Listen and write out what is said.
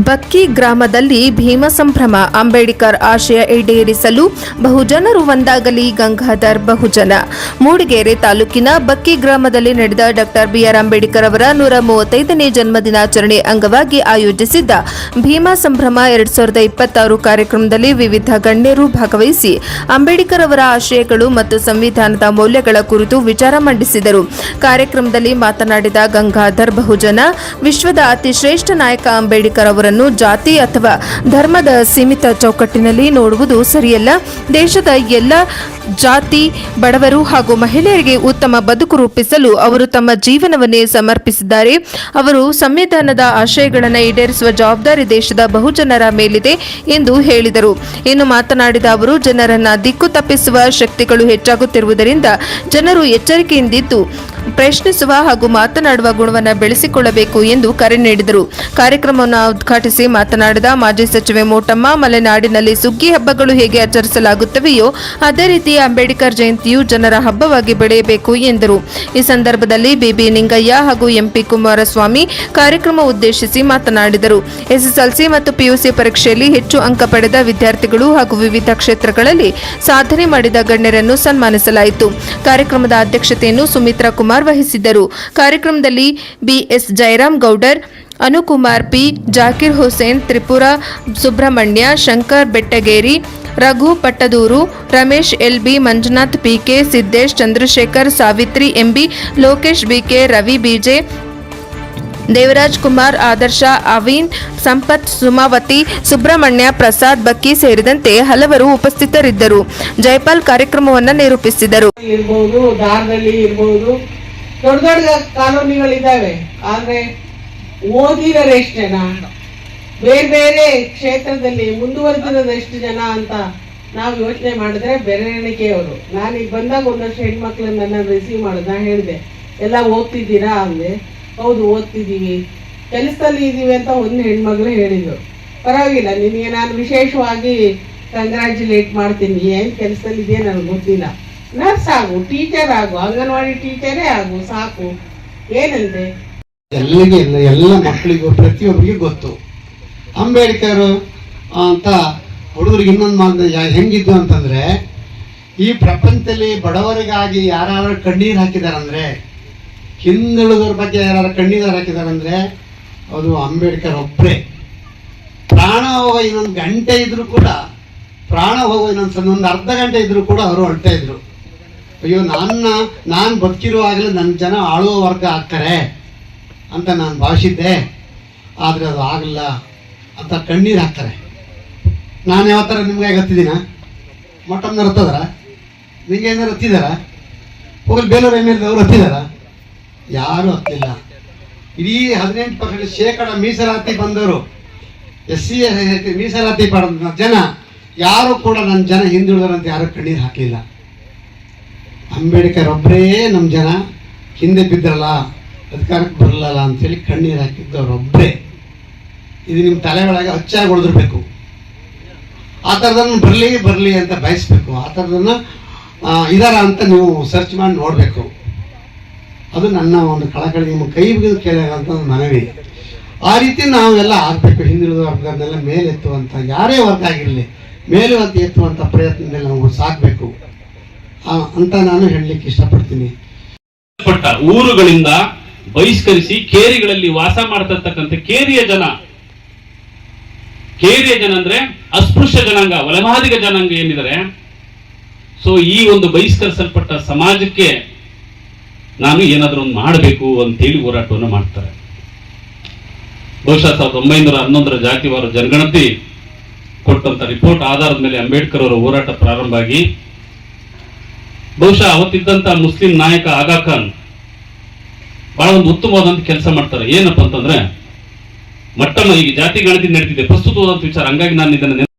ಬಕ್ಕಿ ಗ್ರಾಮದಲ್ಲಿ ಭೀಮ ಸಂಭ್ರಮ. ಅಂಬೇಡ್ಕರ್ ಆಶಯ ಈಡೇರಿಸಲು ಬಹುಜನರು ಒಂದಾಗಲಿ. ಗಂಗಾಧರ್ ಬಹುಜನ. ಮೂಡಿಗೆರೆ ತಾಲೂಕಿನ ಬಕ್ಕಿ ಗ್ರಾಮದಲ್ಲಿ ನಡೆದ ಡಾಕ್ಟರ್ ಬಿಆರ್ ಅಂಬೇಡ್ಕರ್ ಅವರ 135ನೇ ಜನ್ಮದಿನಾಚರಣೆ ಅಂಗವಾಗಿ ಆಯೋಜಿಸಿದ್ದ ಭೀಮ ಸಂಭ್ರಮ 2026 ಕಾರ್ಯಕ್ರಮದಲ್ಲಿ ವಿವಿಧ ಗಣ್ಯರು ಭಾಗವಹಿಸಿ ಅಂಬೇಡ್ಕರ್ ಅವರ ಆಶಯಗಳು ಮತ್ತು ಸಂವಿಧಾನದ ಮೌಲ್ಯಗಳ ಕುರಿತು ವಿಚಾರ ಮಂಡಿಸಿದರು. ಕಾರ್ಯಕ್ರಮದಲ್ಲಿ ಮಾತನಾಡಿದ ಗಂಗಾಧರ್ ಬಹುಜನ, ವಿಶ್ವದ ಅತಿ ಶ್ರೇಷ್ಠ ನಾಯಕ ಅಂಬೇಡ್ಕರ್ ಅವರನ್ನು ಜಾತಿ ಅಥವಾ ಧರ್ಮದ ಸೀಮಿತ ಚೌಕಟ್ಟಿನಲ್ಲಿ ನೋಡುವುದು ಸರಿಯಲ್ಲ. ದೇಶದ ಎಲ್ಲ ಜಾತಿ, ಬಡವರು ಹಾಗೂ ಮಹಿಳೆಯರಿಗೆ ಉತ್ತಮ ಬದುಕು ರೂಪಿಸಲು ಅವರು ತಮ್ಮ ಜೀವನವನ್ನೇ ಸಮರ್ಪಿಸಿದ್ದಾರೆ. ಅವರು ಸಂವಿಧಾನದ ಆಶಯಗಳನ್ನು ಈಡೇರಿಸುವ ಜವಾಬ್ದಾರಿ ದೇಶದ ಬಹುಜನರ ಮೇಲಿದೆ ಎಂದು ಹೇಳಿದರು. ಇನ್ನು ಮಾತನಾಡಿದ ಅವರು, ಜನರನ್ನ ದಿಕ್ಕು ತಪ್ಪಿಸುವ ಶಕ್ತಿಗಳು ಹೆಚ್ಚಾಗುತ್ತಿರುವುದರಿಂದ ಜನರು ಎಚ್ಚರಿಕೆಯಿಂದಿದ್ದು ಪ್ರಶ್ನಿಸುವ ಹಾಗೂ ಮಾತನಾಡುವ ಗುಣವನ್ನು ಬೆಳೆಸಿಕೊಳ್ಳಬೇಕು ಎಂದು ಕರೆ ನೀಡಿದರು. ಕಾರ್ಯಕ್ರಮವನ್ನು ಉದ್ಘಾಟಿಸಿ ಮಾತನಾಡಿದ ಮಾಜಿ ಸಚಿವೆ ಮೋಟಮ್ಮ, ಮಲೆನಾಡಿನಲ್ಲಿ ಸುಗ್ಗಿ ಹಬ್ಬಗಳು ಹೇಗೆ ಆಚರಿಸಲಾಗುತ್ತವೆಯೋ ಅದೇ ರೀತಿ ಅಂಬೇಡ್ಕರ್ ಜಯಂತಿಯು ಜನರ ಹಬ್ಬವಾಗಿ ಬೆಳೆಯಬೇಕು ಎಂದರು. ಈ ಸಂದರ್ಭದಲ್ಲಿ ಬಿಬಿ ನಿಂಗಯ್ಯ ಹಾಗೂ ಎಂಪಿ ಕುಮಾರಸ್ವಾಮಿ ಕಾರ್ಯಕ್ರಮ ಉದ್ದೇಶಿಸಿ ಮಾತನಾಡಿದರು. ಎಸ್ಎಸ್ಎಲ್ಸಿ ಮತ್ತು ಪಿಯುಸಿ ಪರೀಕ್ಷೆಯಲ್ಲಿ ಹೆಚ್ಚು ಅಂಕ ಪಡೆದ ವಿದ್ಯಾರ್ಥಿಗಳು ಹಾಗೂ ವಿವಿಧ ಕ್ಷೇತ್ರಗಳಲ್ಲಿ ಸಾಧನೆ ಮಾಡಿದ ಗಣ್ಯರನ್ನು ಸನ್ಮಾನಿಸಲಾಯಿತು. ಕಾರ್ಯಕ್ರಮದ ಅಧ್ಯಕ್ಷತೆಯನ್ನು ಸುಮಿತ್ರಾ ಕುಮಾರ್ ವಹಿಸಿದ್ದರು. ಕಾರ್ಯಕ್ರಮದಲ್ಲಿ BS Jayaram Gowdar, Anukumar P, Zakir Hussain, Tripura Subrahmanya, Shankar Bettageri, Raghu Pattaduru, Ramesh LB, Manjunath PK, Siddesh, Chandrashekar, Savitri MB, Lokesh BK, Ravi BJ, Devaraj Kumar, Adarsha, Avin, Sampath, Sumavathi, Subrahmanya, Prasad Bakki ಸೇರಿದಂತೆ ಹಲವರು ಉಪಸ್ಥಿತರಿದ್ದರು. ಜೈಪಾಲ್ ಕಾರ್ಯಕ್ರಮವನ್ನು ನಿರೂಪಿಸಿದರು. ದೊಡ್ಡ ದೊಡ್ಡ ಕಾನೂನುಗಳಿದ್ದಾವೆ, ಆದ್ರೆ ಓದಿರೋರು ಎಷ್ಟು ಜನ, ಬೇರೆ ಬೇರೆ ಕ್ಷೇತ್ರದಲ್ಲಿ ಮುಂದುವರೆದಿರೋದು ಎಷ್ಟು ಜನ ಅಂತ ನಾವು ಯೋಚನೆ ಮಾಡಿದ್ರೆ ಬೆರಳಿಕೆಯವರು. ನಾನೀಗ ಬಂದಾಗ ಒಂದಷ್ಟು ಹೆಣ್ಮಕ್ಳನ್ನ ನನ್ನ ರಿಸೀವ್ ಮಾಡೋದು, ನಾ ಹೇಳಿದೆ ಎಲ್ಲ ಓದ್ತಿದ್ದೀರಾ ಅಂದೆ. ಹೌದು ಓದ್ತಿದ್ದೀವಿ, ಕೆಲಸದಲ್ಲಿ ಇದ್ದೀವಿ ಅಂತ ಒಂದು ಹೆಣ್ಮಗಳು ಹೇಳಿದ್ರು. ಪರವಾಗಿಲ್ಲ, ನಿನಗೆ ನಾನು ವಿಶೇಷವಾಗಿ ಕಂಗ್ರ್ಯಾಚುಲೇಟ್ ಮಾಡ್ತೀನಿ. ಏನು ಕೆಲಸದಲ್ಲಿ ಇದೆಯಾ ನನಗೆ ಗೊತ್ತಿಲ್ಲ, ನರ್ಸ್ ಆಗು, ಟೀಚರ್ ಆಗು, ಅಂಗನವಾಡಿ ಟೀಚರೇ ಆಗು, ಸಾಕು, ಏನಂತೆ. ಎಲ್ಲ ಮಕ್ಕಳಿಗೂ ಪ್ರತಿಯೊಬ್ಬರಿಗೂ ಗೊತ್ತು ಅಂಬೇಡ್ಕರ್ ಅಂತ. ಹುಡುಗರಿಗೆ ಇನ್ನೊಂದು ಮಾತು ಹೆಂಗಿದ್ದು ಅಂತಂದ್ರೆ, ಈ ಪ್ರಪಂಚದಲ್ಲಿ ಬಡವರಿಗಾಗಿ ಯಾರು ಕಣ್ಣೀರು ಹಾಕಿದಾರಂದ್ರೆ, ಹಿಂದುಳಿದವ್ರ ಬಗ್ಗೆ ಯಾರು ಕಣ್ಣೀರು ಹಾಕಿದಾರಂದ್ರೆ ಅದು ಅಂಬೇಡ್ಕರ್ ಒಬ್ಬರೇ. ಪ್ರಾಣ ಹೋಗೋ ಇನ್ನೊಂದು ಗಂಟೆ ಇದ್ರು ಕೂಡ, ಪ್ರಾಣ ಹೋಗೋ ಇನ್ನೊಂದು ಅರ್ಧ ಗಂಟೆ ಇದ್ರು ಕೂಡ ಅವರು ಹೊರಡ್ತಾ ಇದ್ರು. ಅಯ್ಯೋ ನಾನು ಬದುಕಿರುವಾಗಲೇ ನನ್ನ ಜನ ಆಳುವ ವರ್ಗ ಆಗ್ತಾರೆ ಅಂತ ನಾನು ಭಾವಿಸಿದ್ದೆ, ಆದರೆ ಅದು ಆಗಲ್ಲ ಅಂತ ಕಣ್ಣೀರು ಹಾಕ್ತಾರೆ. ನಾನು ಯಾವ ಥರ ನಿಮ್ಗೆ ಗೊತ್ತಿದ್ದೀನ? ಮೊಟ್ಟಮ್ಮನವ್ರು ಹತ್ತದಾರ, ನಿಂಗೆ ಏನಾರು ಹತ್ತಿದಾರ? ಹೋಗಲಿ ಬೇಲೂರು ಎಮ್.ಎಲ್.ಎ ಅವರು ಹತ್ತಿದಾರ? ಯಾರು ಹತ್ತಿಲ್ಲ. ಇಡೀ 18% ಮೀಸಲಾತಿ ಬಂದವರು, SC ಮೀಸಲಾತಿ ಪಡೆದ ಜನ ಯಾರು ಕೂಡ ನನ್ನ ಜನ ಹಿಂದುಳಿದರಂತ ಯಾರು ಕಣ್ಣೀರು ಹಾಕಲಿಲ್ಲ. ಅಂಬೇಡ್ಕರ್ ಒಬ್ಬರೇ ನಮ್ಮ ಜನ ಹಿಂದೆ ಬಿದ್ದರಲ್ಲ, ಅಧಿಕಾರಕ್ಕೆ ಬರಲ್ಲ ಅಂತೇಳಿ ಕಣ್ಣೀರು ಹಾಕಿದ್ದವ್ರೊಬ್ಬರೇ. ಇದು ನಿಮ್ಮ ತಲೆ ಒಳಗೆ ಅಚ್ಚಾಗಿ ಉಳಿದಿರ್ಬೇಕು. ಆ ಥರದನ್ನು ಬರಲಿ ಅಂತ ಬಯಸ್ಬೇಕು. ಆ ಥರದನ್ನು ಇದಾರ ಅಂತ ನೀವು ಸರ್ಚ್ ಮಾಡಿ ನೋಡಬೇಕು. ಅದು ನನ್ನ ಒಂದು ಕಳಕಳಿ, ನಿಮ್ಮ ಕೈ ಬಿಗಿದು ಕೇಳಿದಂಥ ಮನವಿ. ಆ ರೀತಿ ನಾವೆಲ್ಲ ಆಗಬೇಕು. ಹಿಂದುಳಿದ ವರ್ಗದನ್ನೆಲ್ಲ ಮೇಲೆತ್ತುವಂಥ, ಯಾರೇ ವರ್ಗ ಆಗಿರಲಿ ಮೇಲುವಂತ ಎತ್ತುವಂಥ ಪ್ರಯತ್ನದಲ್ಲಿ ನಾವು ಸಾಗಬೇಕು ಅಂತ ನಾನು ಹೇಳಲಿಕ್ಕೆ ಇಷ್ಟಪಡ್ತೀನಿ. ಊರುಗಳಿಂದ ಬಹಿಷ್ಕರಿಸಿ ಕೇರಿಗಳಲ್ಲಿ ವಾಸ ಮಾಡ್ತಿರ್ತಕ್ಕಂಥ ಕೇರಿಯ ಜನ ಅಂದ್ರೆ ಅಸ್ಪೃಶ್ಯ ಜನಾಂಗ, ಒಳಮಾದಿಗ ಜನಾಂಗ ಏನಿದ್ದಾರೆ. ಸೊ ಈ ಒಂದು ಬಹಿಷ್ಕರಿಸಲ್ಪಟ್ಟ ಸಮಾಜಕ್ಕೆ ನಾನು ಏನಾದರೂ ಒಂದು ಮಾಡಬೇಕು ಅಂತೇಳಿ ಹೋರಾಟವನ್ನು ಮಾಡ್ತಾರೆ. ಬಹುಶಃ 1911 ಜಾತಿವಾರು ಜನಗಣತಿ ಕೊಟ್ಟಂತ ರಿಪೋರ್ಟ್ ಆಧಾರದ ಮೇಲೆ ಅಂಬೇಡ್ಕರ್ ಅವರ ಹೋರಾಟ ಪ್ರಾರಂಭ ಆಗಿ, ಬಹುಶಃ ಅವತ್ತಿದ್ದಂತ ಮುಸ್ಲಿಂ ನಾಯಕ ಆಗಾ ಖಾನ್ ಬಹಳ ಒಂದು ಉತ್ತಮವಾದಂತ ಕೆಲಸ ಮಾಡ್ತಾರೆ. ಏನಪ್ಪಾ ಅಂತಂದ್ರೆ, ಮಟ್ಟಮ್ಮ ಈಗ ಜಾತಿ ಗಣತಿ ನಡೀತಿದೆ, ಪ್ರಸ್ತುತವಾದಂತ ವಿಚಾರ. ಹಂಗಾಗಿ ನಾನು ಇದನ್ನ